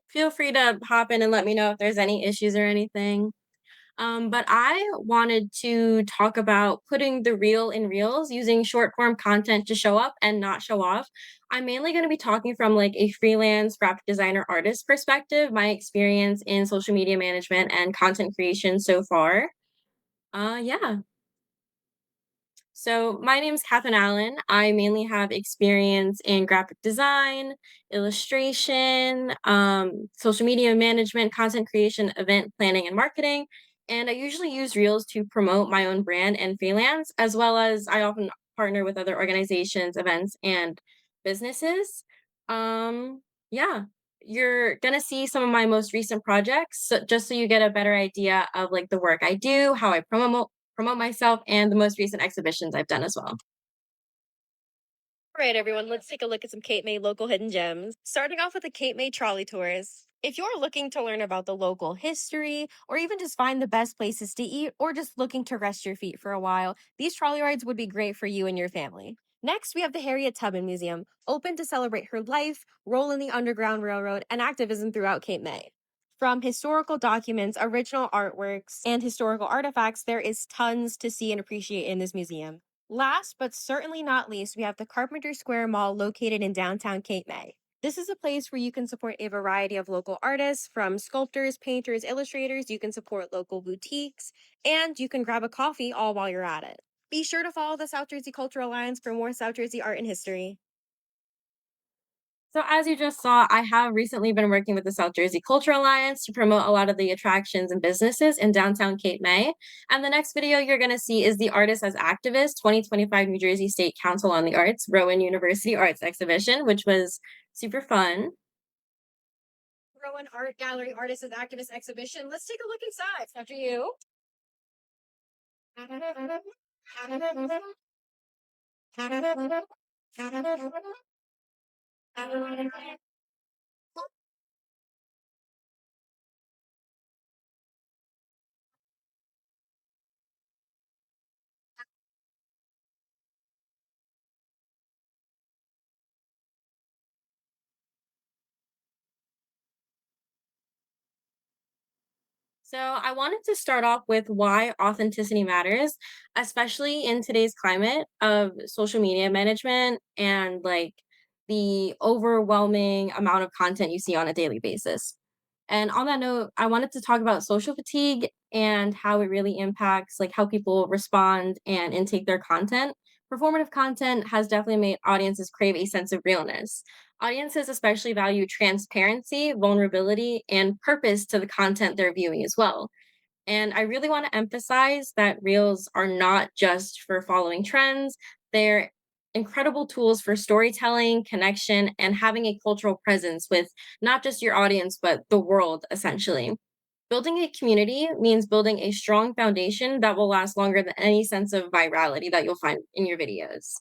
Feel free to hop in and let me know if there's any issues or anything. But I wanted to talk about putting the real in reels using short form content to show up and not show off. I'm mainly going to be talking from like a freelance graphic designer artist perspective, my experience in social media management and content creation so far. Yeah. So my name is Katherine Allen. I mainly have experience in graphic design, illustration, social media management, content creation, event planning, and marketing. And I usually use Reels to promote my own brand and freelance, as well as I often partner with other organizations, events, and businesses. Yeah, you're gonna see some of my most recent projects, just so you get a better idea of like the work I do, how I promote myself and the most recent exhibitions I've done as well. All right, everyone, let's take a look at some Cape May local hidden gems. Starting off with the Cape May trolley tours. If you're looking to learn about the local history, or even just find the best places to eat, or just looking to rest your feet for a while, these trolley rides would be great for you and your family. Next, we have the Harriet Tubman Museum, open to celebrate her life, role in the Underground Railroad, and activism throughout Cape May. From historical documents, original artworks, and historical artifacts, there is tons to see and appreciate in this museum. Last but certainly not least, we have the Carpenter Square Mall located in downtown Cape May. This is a place where you can support a variety of local artists, from sculptors, painters, illustrators. You can support local boutiques, and you can grab a coffee all while you're at it. Be sure to follow the South Jersey Cultural Alliance for more South Jersey art and history. So, as you just saw, I have recently been working with the South Jersey Cultural Alliance to promote a lot of the attractions and businesses in downtown Cape May. And the next video you're going to see is the Artist as Activist 2025 New Jersey State Council on the Arts Rowan University Arts Exhibition, which was super fun. Rowan Art Gallery Artists and Activists Exhibition. Let's take a look inside. After you. So, I wanted to start off with why authenticity matters, especially in today's climate of social media management and like the overwhelming amount of content you see on a daily basis. And on that note, I wanted to talk about social fatigue and how it really impacts like how people respond and intake their content. Performative content has definitely made audiences crave a sense of realness. Audiences especially value transparency, vulnerability, and purpose to the content they're viewing as well. And I really want to emphasize that reels are not just for following trends, they're incredible tools for storytelling, connection, and having a cultural presence with not just your audience, but the world, essentially. Building a community means building a strong foundation that will last longer than any sense of virality that you'll find in your videos.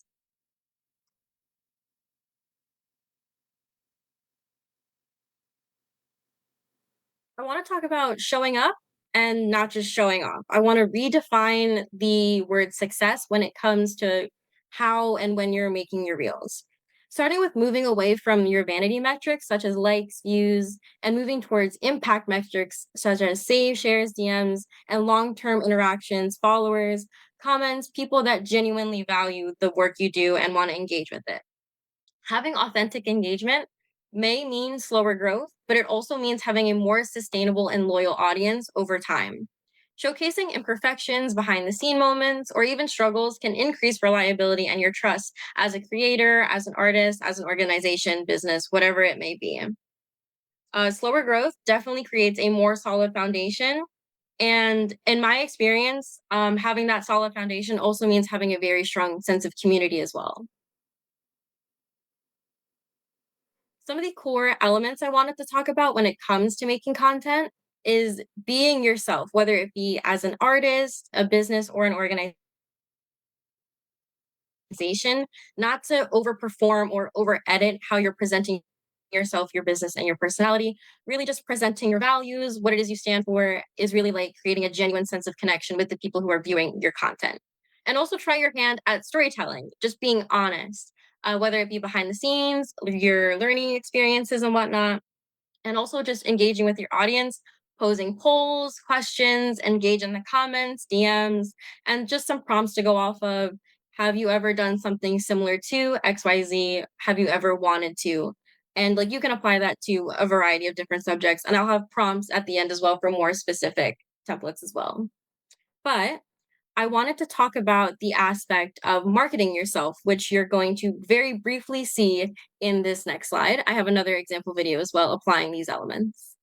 I want to talk about showing up and not just showing off. I want to redefine the word success when it comes to how and when you're making your reels. Starting with moving away from your vanity metrics, such as likes, views, and moving towards impact metrics, such as saves, shares, DMs, and long term interactions, followers, comments, people that genuinely value the work you do and want to engage with it. Having authentic engagement may mean slower growth, but it also means having a more sustainable and loyal audience over time. Showcasing imperfections, behind the scene moments, or even struggles can increase reliability and your trust as a creator, as an artist, as an organization, business, whatever it may be. Slower growth definitely creates a more solid foundation. And in my experience, having that solid foundation also means having a very strong sense of community as well. Some of the core elements I wanted to talk about when it comes to making content is being yourself, whether it be as an artist, a business, or an organization, not to overperform or over edit how you're presenting yourself, your business, and your personality. Really, just presenting your values, what it is you stand for, is really like creating a genuine sense of connection with the people who are viewing your content. And also try your hand at storytelling, just being honest, whether it be behind the scenes, your learning experiences, and whatnot. and also just engaging with your audience, posing polls, questions, engage in the comments, DMs, and just some prompts to go off of. Have you ever done something similar to XYZ? Have you ever wanted to? And like you can apply that to a variety of different subjects. And I'll have prompts at the end as well for more specific templates as well. But I wanted to talk about the aspect of marketing yourself, which you're going to very briefly see in this next slide. I have another example video as well applying these elements.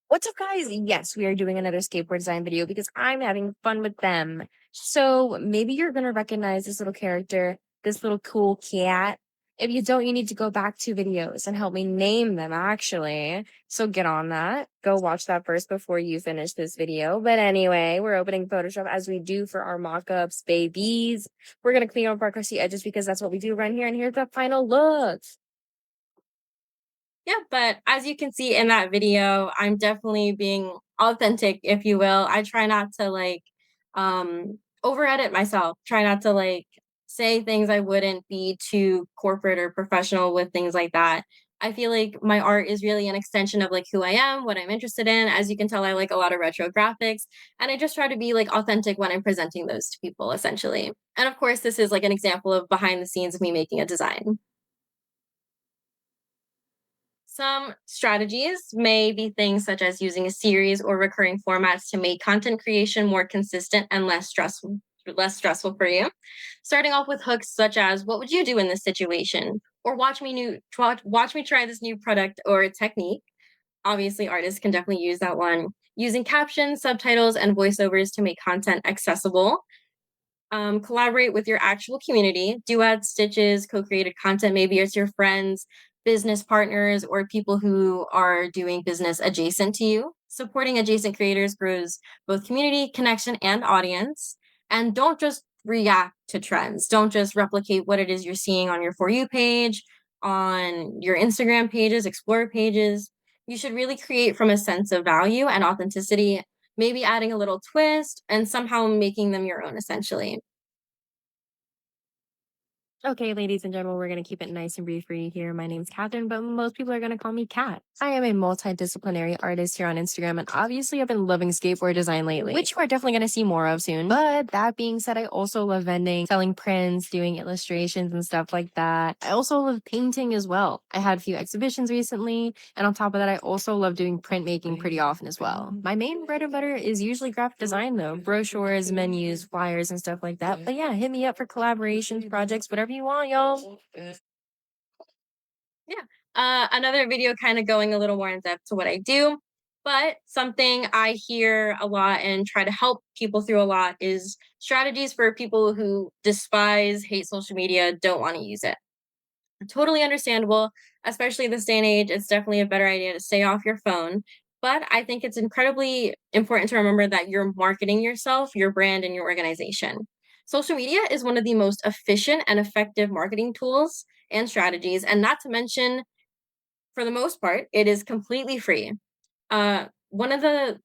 What's up, guys? Yes, we are doing another skateboard design video because I'm having fun with them. So maybe you're going to recognize this little character, this little cool cat. If you don't, you need to go back 2 videos and help me name them, actually. So get on that. Go watch that first before you finish this video. But anyway, we're opening Photoshop as we do for our mock-ups, babies. We're going to clean up our crusty edges because that's what we do right here. And here's the final look. Yeah, but as you can see in that video, I'm definitely being authentic, if you will. I try not to like over edit myself. Try not to like say things I wouldn't be too corporate or professional with things like that. I feel like my art is really an extension of like who I am, what I'm interested in. As you can tell, I like a lot of retro graphics, and I just try to be like authentic when I'm presenting those to people essentially. And of course, this is like an example of behind the scenes of me making a design. Some strategies may be things such as using a series or recurring formats to make content creation more consistent and less stressful for you. Starting off with hooks such as "What would you do in this situation?" or "Watch me try this new product or technique." Obviously, artists can definitely use that one. Using captions, subtitles, and voiceovers to make content accessible. Collaborate with your actual community, duet stitches, co-created content. Maybe it's your friends, business partners, or people who are doing business adjacent to you. Supporting adjacent creators grows both community connection and audience. And don't just react to trends. Don't just replicate what it is you're seeing on your For You page, on your Instagram pages, explore pages. You should really create from a sense of value and authenticity, maybe adding a little twist and somehow making them your own essentially. Okay, ladies and gentlemen, we're going to keep it nice and brief for you here. My name's Catherine, but most people are going to call me Kat. I am a multidisciplinary artist here on Instagram, and obviously, I've been loving skateboard design lately, which you are definitely going to see more of soon. But that being said, I also love vending, selling prints, doing illustrations, and stuff like that. I also love painting as well. I had a few exhibitions recently, and on top of that, I also love doing printmaking pretty often as well. My main bread and butter is usually graphic design, though brochures, menus, flyers, and stuff like that. But yeah, hit me up for collaborations, projects, whatever you want, y'all. Yeah. Another video kind of going a little more in depth to what I do, but something I hear a lot and try to help people through a lot is strategies for people who despise, hate social media, don't want to use it. Totally understandable, especially this day and age. It's definitely a better idea to stay off your phone. But I think it's incredibly important to remember that you're marketing yourself, your brand, and your organization. Social media is one of the most efficient and effective marketing tools and strategies. And not to mention, for the most part, it is completely free. One of the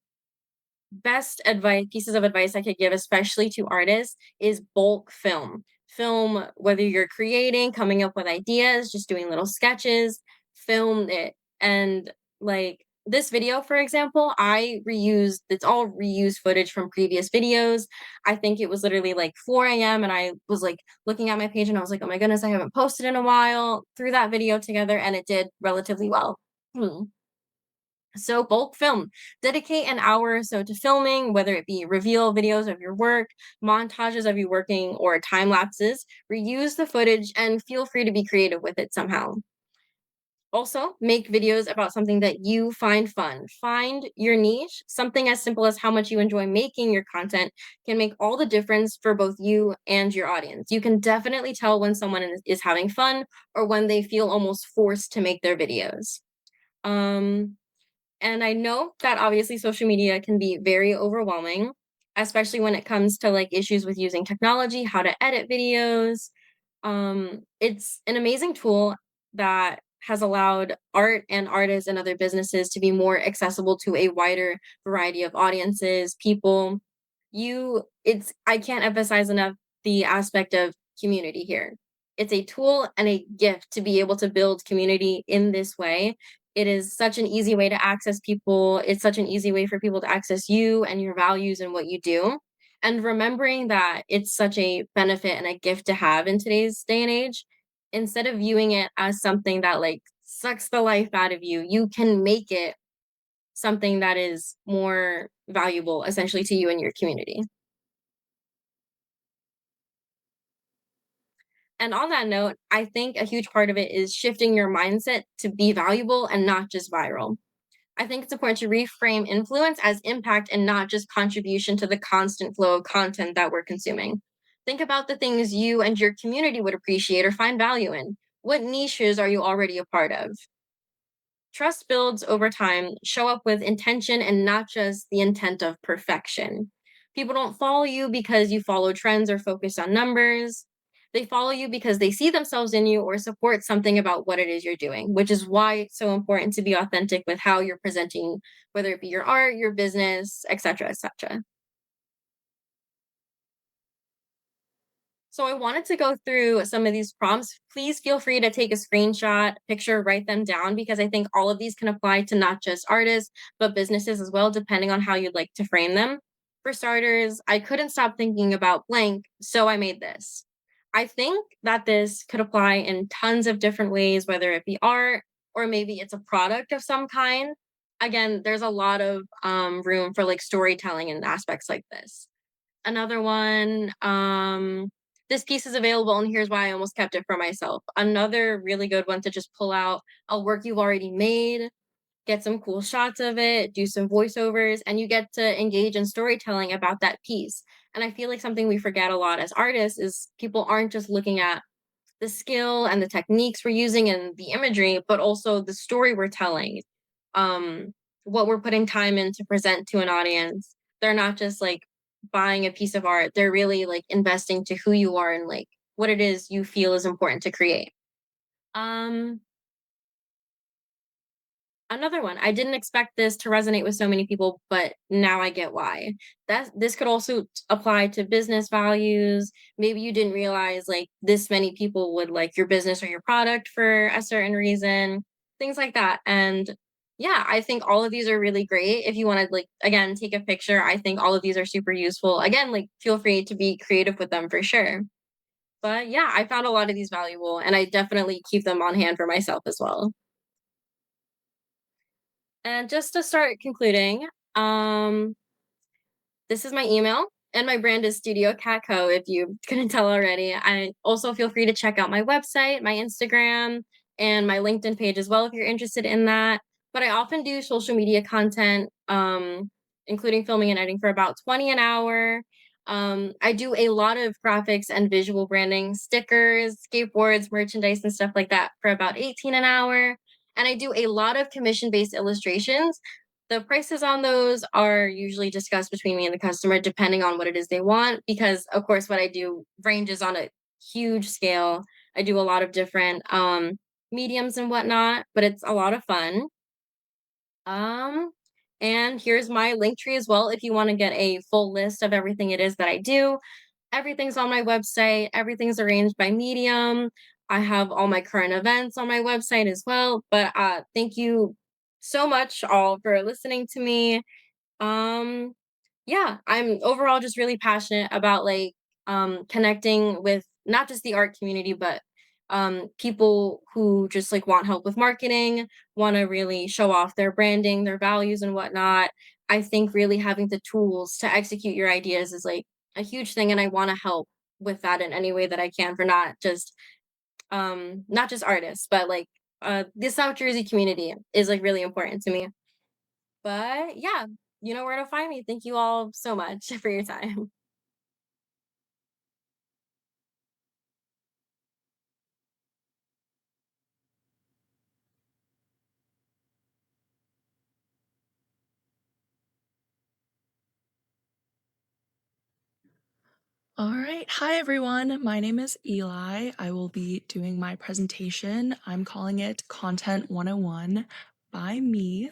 best advice pieces of advice I could give, especially to artists, is bulk film. Film whether you're creating, coming up with ideas, just doing little sketches, film it. And like this video, for example, it's all reused footage from previous videos. I think it was literally like 4 a.m. and I was like looking at my page and I was like, oh my goodness, I haven't posted in a while. Threw that video together and it did relatively well. Hmm. So bulk film. Dedicate an hour or so to filming, whether it be reveal videos of your work, montages of you working, or time lapses. Reuse the footage and feel free to be creative with it somehow. Also, make videos about something that you find fun. Find your niche. Something as simple as how much you enjoy making your content can make all the difference for both you and your audience. You can definitely tell when someone is having fun or when they feel almost forced to make their videos. Um, and I know that obviously social media can be very overwhelming, especially when it comes to like issues with using technology, how to edit videos. It's an amazing tool that has allowed art and artists and other businesses to be more accessible to a wider variety of audiences, people. I can't emphasize enough the aspect of community here. It's a tool and a gift to be able to build community in this way It is such an easy way to access people. It's such an easy way for people to access you and your values and what you do. And remembering that it's such a benefit and a gift to have in today's day and age, instead of viewing it as something that like sucks the life out of you, you can make it something that is more valuable essentially to you and your community. And on that note, I think a huge part of it is shifting your mindset to be valuable and not just viral. I think it's important to reframe influence as impact and not just contribution to the constant flow of content that we're consuming. Think about the things you and your community would appreciate or find value in. What niches are you already a part of? Trust builds over time. Show up with intention and not just the intent of perfection. People don't follow you because you follow trends or focus on numbers. They follow you because they see themselves in you or support something about what it is you're doing, which is why it's so important to be authentic with how you're presenting, whether it be your art, your business, etc., etc. So I wanted to go through some of these prompts. Please feel free to take a screenshot, picture, write them down because I think all of these can apply to not just artists, but businesses as well, depending on how you'd like to frame them. For starters, I couldn't stop thinking about blank, so I made this. I think that this could apply in tons of different ways, whether it be art or maybe it's a product of some kind. Again, there's a lot of room for like storytelling and aspects like this. Another one, this piece is available and here's why I almost kept it for myself. Another really good one to just pull out a work you've already made, get some cool shots of it, do some voiceovers, and you get to engage in storytelling about that piece. And I feel like something we forget a lot as artists is people aren't just looking at the skill and the techniques we're using and the imagery, but also the story we're telling, um, what we're putting time in to present to an audience. They're not just like buying a piece of art, they're really like investing to who you are and like what it is you feel is important to create. Um, Another one, I didn't expect this to resonate with so many people, but now I get why. This could also apply to business values. Maybe you didn't realize like this many people would like your business or your product for a certain reason, things like that. And yeah, I think all of these are really great. If you want to like again take a picture, I think all of these are super useful. Again, like feel free to be creative with them for sure. But yeah, I found a lot of these valuable and I definitely keep them on hand for myself as well. And just to start concluding, um, this is my email and my brand is studiocatco if you couldn't tell already. I also feel free to check out my website, my Instagram, and my LinkedIn page as well if you're interested in that. But I often do social media content, including filming and editing for about 20 an hour. I do a lot of graphics and visual branding, stickers, skateboards, merchandise, and stuff like that for about 18 an hour. And I do a lot of commission-based illustrations. The prices on those are usually discussed between me and the customer depending on what it is they want, because of course what I do ranges on a huge scale. I do a lot of different mediums and whatnot, but it's a lot of fun. Um and here's my link tree as well if you want to get a full list of everything it is that I do. Everything's on my website, everything's arranged by medium. I have all my current events on my website as well. But thank you so much all for listening to me. um, yeah, I'm overall just really passionate about like connecting with not just the art community, but people who just like want help with marketing, want to really show off their branding, their values and whatnot. I think really having the tools to execute your ideas is like a huge thing and I want to help with that in any way that I can for not just artists, but like the South Jersey community is like really important to me. But yeah, you know where to find me. Thank you all so much for your time. All right. Hi, everyone. My name is Eli. I will be doing my presentation. I'm calling it Content 101 by me.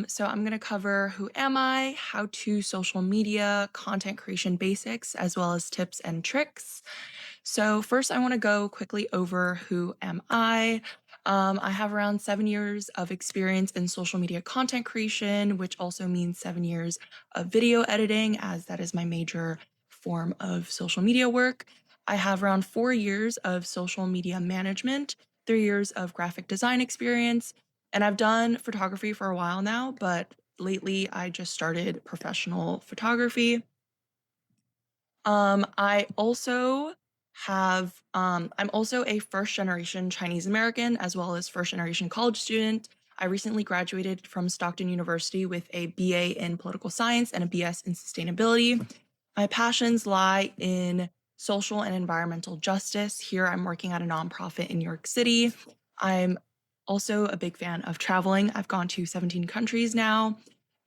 So I'm going to cover who am I, how to social media, content creation basics, as well as tips and tricks. So first, I want to go quickly over who am I. I have around 7 years of experience in social media content creation, which also means 7 years of video editing, as that is my major form of social media work. I have around 4 years of social media management, 3 years of graphic design experience, and I've done photography for a while now, but lately I just started professional photography. I also I'm also a first generation Chinese American as well as first generation college student. I recently graduated from Stockton University with a BA in political science and a BS in sustainability. My passions lie in social and environmental justice. Here I'm working at a nonprofit in New York City. I'm also a big fan of traveling. I've gone to 17 countries now,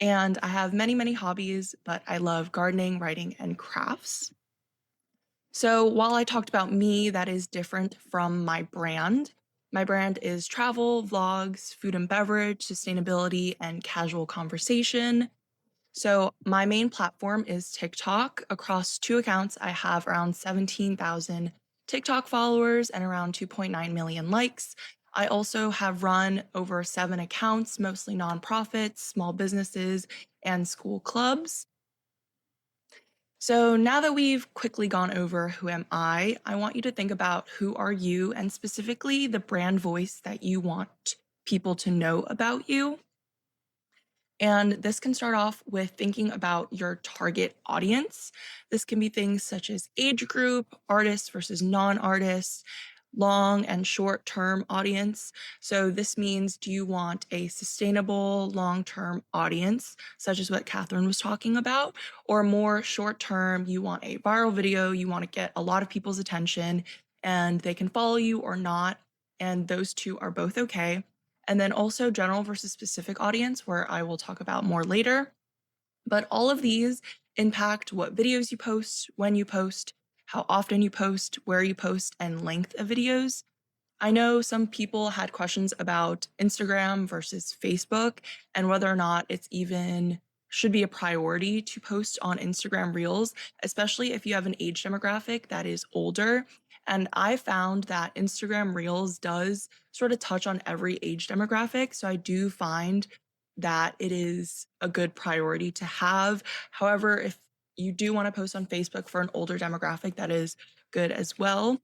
and I have many, many hobbies, but I love gardening, writing, and crafts. So while I talked about me, that is different from my brand. My brand is travel, vlogs, food and beverage, sustainability, and casual conversation. So my main platform is TikTok. Across two accounts, I have around 17,000 TikTok followers and around 2.9 million likes. I also have run over 7 accounts, mostly nonprofits, small businesses, and school clubs. So now that we've quickly gone over who am I want you to think about who are you and specifically the brand voice that you want people to know about you. And this can start off with thinking about your target audience. This can be things such as age group, artists versus non artists, long and short term audience. So, this means do you want a sustainable long term audience, such as what Catherine was talking about, or more short term, you want a viral video, you want to get a lot of people's attention and they can follow you or not. And those two are both okay. And then also general versus specific audience, where I will talk about more later. But all of these impact what videos you post, when you post, how often you post, where you post, and length of videos. I know some people had questions about Instagram versus Facebook and whether or not it's even should be a priority to post on Instagram Reels, especially if you have an age demographic that is older. And I found that Instagram Reels does sort of touch on every age demographic. So I do find that it is a good priority to have. However, if you do want to post on Facebook for an older demographic, that is good as well.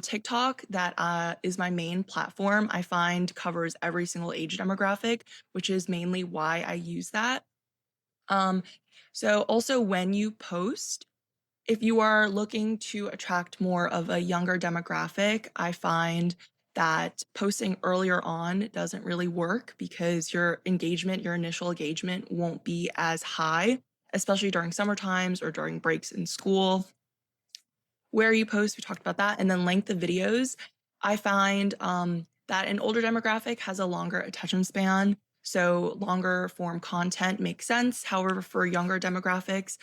TikTok, that is my main platform, I find covers every single age demographic, which is mainly why I use that. Um, so also when you post, if you are looking to attract more of a younger demographic, I find that posting earlier on doesn't really work because your engagement, your initial engagement won't be as high, especially during summer times or during breaks in school. Where you post, we talked about that. And then length of videos. I find that an older demographic has a longer attention span. So longer form content makes sense. However, for younger demographics,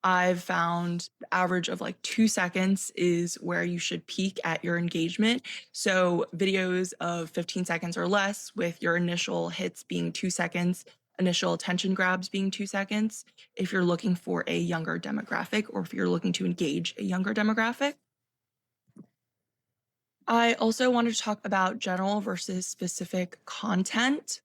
I've found the average of like 2 seconds is where you should peak at your engagement. So videos of 15 seconds or less with your initial hits being 2 seconds, initial attention grabs being 2 seconds, if you're looking for a younger demographic or if you're looking to engage a younger demographic. I also wanted to talk about general versus specific content.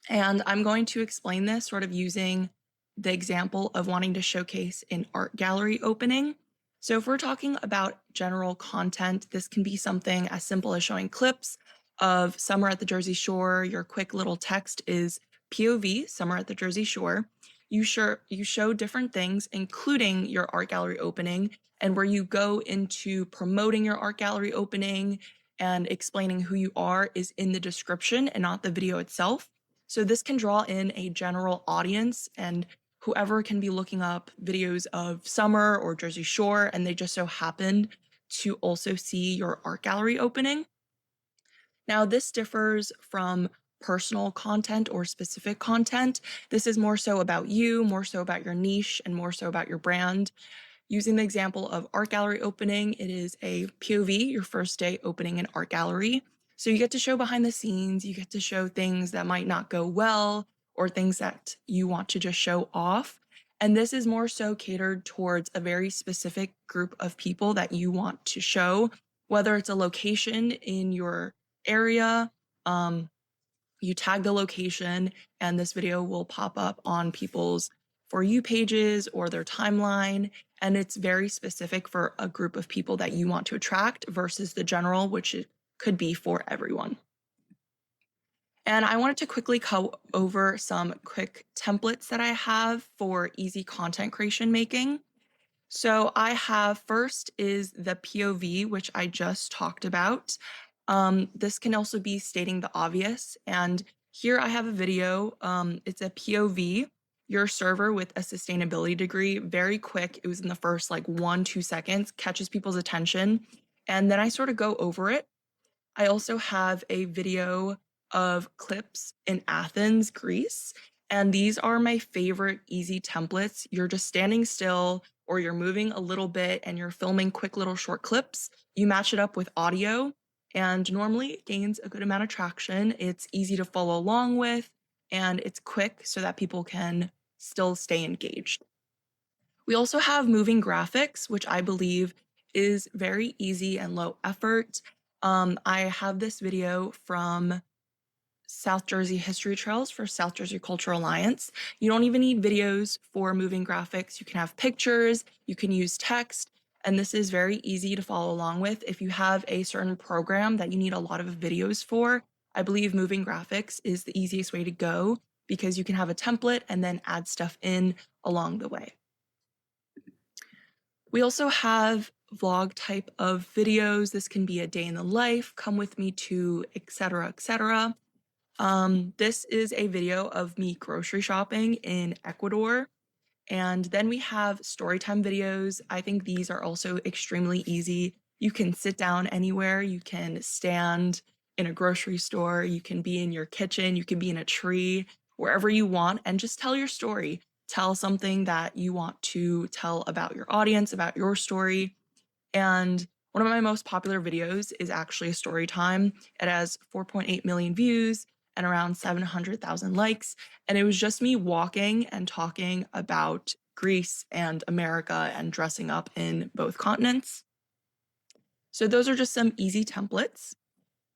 And I'm going to explain this sort of using the example of wanting to showcase an art gallery opening. So, if we're talking about general content, this can be something as simple as showing clips of summer at the Jersey Shore. Your quick little text is POV, summer at the Jersey Shore. You show different things, including your art gallery opening, and where you go into promoting your art gallery opening and explaining who you are is in the description and not the video itself. So this can draw in a general audience and whoever can be looking up videos of summer or Jersey Shore and they just so happen to also see your art gallery opening. Now, this differs from personal content or specific content. This is more so about you, more so about your niche, and more so about your brand. Using the example of art gallery opening, it is a POV, your first day opening an art gallery. So you get to show behind the scenes, you get to show things that might not go well or things that you want to just show off. And this is more so catered towards a very specific group of people that you want to show, whether it's a location in your area You tag the location, and this video will pop up on people's For You pages or their timeline. And it's very specific for a group of people that you want to attract versus the general, which it could be for everyone. And I wanted to quickly go over some quick templates that I have for easy content creation making. So I have first is the POV, which I just talked about. This can also be stating the obvious. And here I have a video. It's a POV, your server with a sustainability degree, very quick. It was in the first like 1-2 seconds, catches people's attention. And then I sort of go over it. I also have a video of clips in Athens, Greece. And these are my favorite easy templates. You're just standing still or you're moving a little bit and you're filming quick little short clips. You match it up with audio and normally it gains a good amount of traction. It's easy to follow along with and it's quick so that people can still stay engaged. We also have moving graphics, which I believe is very easy and low effort. I have this video from South Jersey History Trails for South Jersey Cultural Alliance. You don't even need videos for moving graphics. You can have pictures, you can use text, and this is very easy to follow along with. If you have a certain program that you need a lot of videos for, I believe moving graphics is the easiest way to go because you can have a template and then add stuff in along the way. We also have vlog type of videos. This can be a day in the life, come with me to, etc., etc. This is a video of me grocery shopping in Ecuador. And then we have storytime videos. I think these are also extremely easy. You can sit down anywhere. You can stand in a grocery store. You can be in your kitchen. You can be in a tree, wherever you want, and just tell your story. Tell something that you want to tell about your audience, about your story. And one of my most popular videos is actually a story time. It has 4.8 million views and around 700,000 likes. And it was just me walking and talking about Greece and America and dressing up in both continents. So those are just some easy templates.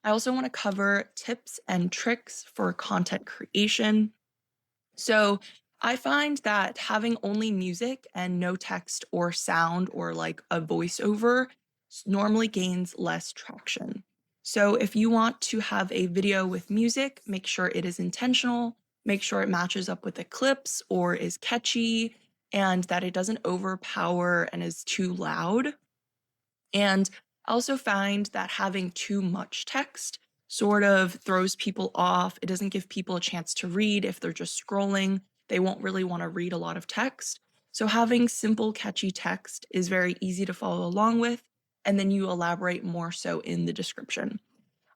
I also want to cover tips and tricks for content creation. So I find that having only music and no text or sound or like a voiceover normally gains less traction. So if you want to have a video with music, make sure it is intentional, make sure it matches up with the clips or is catchy, and that it doesn't overpower and is too loud. And I also find that having too much text sort of throws people off. It doesn't give people a chance to read. If they're just scrolling, they won't really want to read a lot of text. So having simple, catchy text is very easy to follow along with, and then you elaborate more so in the description.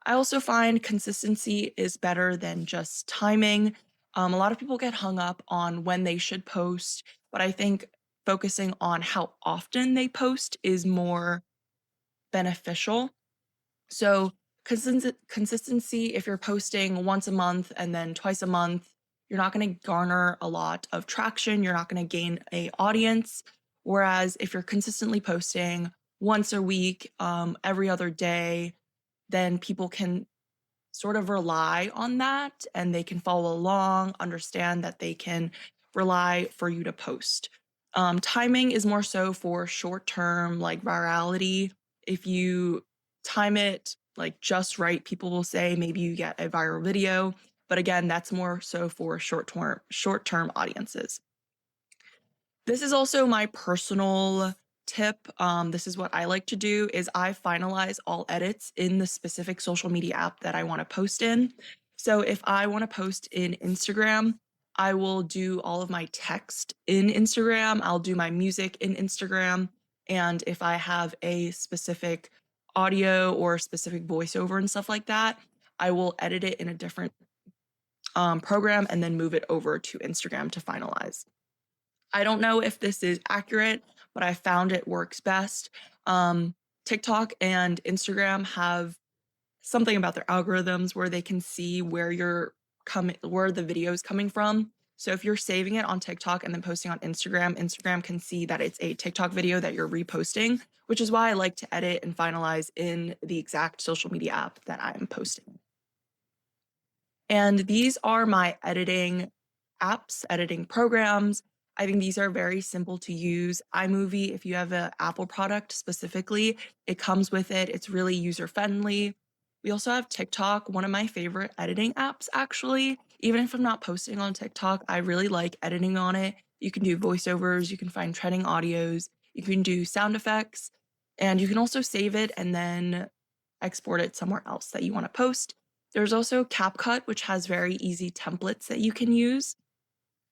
I also find consistency is better than just timing. A lot of people get hung up on when they should post, but I think focusing on how often they post is more beneficial. So consistency, if you're posting once a month and then twice a month, you're not going to garner a lot of traction. You're not going to gain a audience. Whereas if you're consistently posting once a week, every other day, then people can sort of rely on that and they can follow along, understand that they can rely for you to post. Timing is more so for short term, like virality. If you time it like just right, people will say maybe you get a viral video. But again, that's more so for short-term audiences. This is also my personal tip. This is what I like to do is I finalize all edits in the specific social media app that I want to post in. So if I want to post in Instagram, I will do all of my text in Instagram. I'll do my music in Instagram. And if I have a specific audio or specific voiceover and stuff like that, I will edit it in a different program and then move it over to Instagram to finalize. I don't know if this is accurate, but I found it works best. TikTok and Instagram have something about their algorithms where they can see where where the video is coming from. So if you're saving it on TikTok and then posting on Instagram, Instagram can see that it's a TikTok video that you're reposting, which is why I like to edit and finalize in the exact social media app that I am posting. And these are my editing apps, editing programs. I think these are very simple to use. iMovie, if you have an Apple product specifically, it comes with it. It's really user friendly. We also have TikTok, one of my favorite editing apps, actually. Even if I'm not posting on TikTok, I really like editing on it. You can do voiceovers, you can find trending audios, you can do sound effects, and you can also save it and then export it somewhere else that you want to post. There's also CapCut, which has very easy templates that you can use.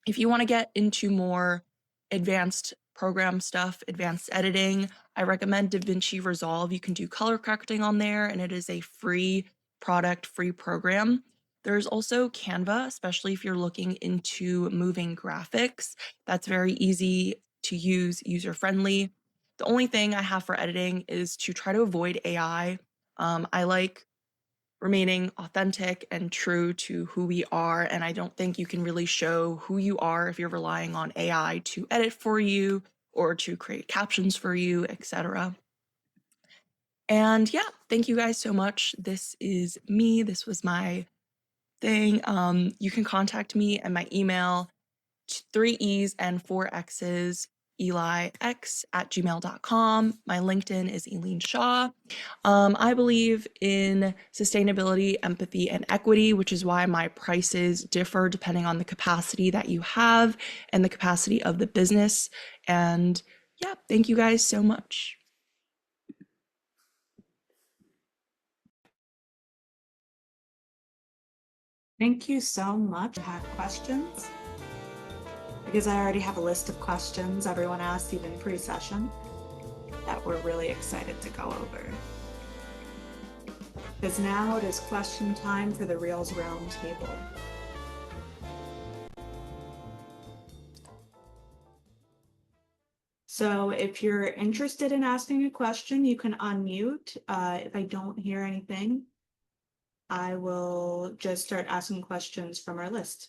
If you want to get into more advanced program stuff, advanced editing, I recommend DaVinci Resolve. You can do color correcting on there, and it is a free product, free program. There's also Canva, especially if you're looking into moving graphics. That's very easy to use, user friendly. The only thing I have for editing is to try to avoid AI. I like remaining authentic and true to who we are. And I don't think you can really show who you are if you're relying on AI to edit for you or to create captions for you, etc. And yeah, thank you guys so much. This is me. This was my thing. You can contact me at my email, 3 E's and 4 X's, Eeelixxx@gmail.com. My LinkedIn is Eline Shaw. I believe in sustainability, empathy, and equity, which is why my prices differ depending on the capacity that you have and the capacity of the business. And yeah, thank you guys so much. Thank you so much. I have questions because I already have a list of questions everyone asked even pre-session that we're really excited to go over. Because now it is question time for the Reels Roundtable. So if you're interested in asking a question, you can unmute. If I don't hear anything, I will just start asking questions from our list.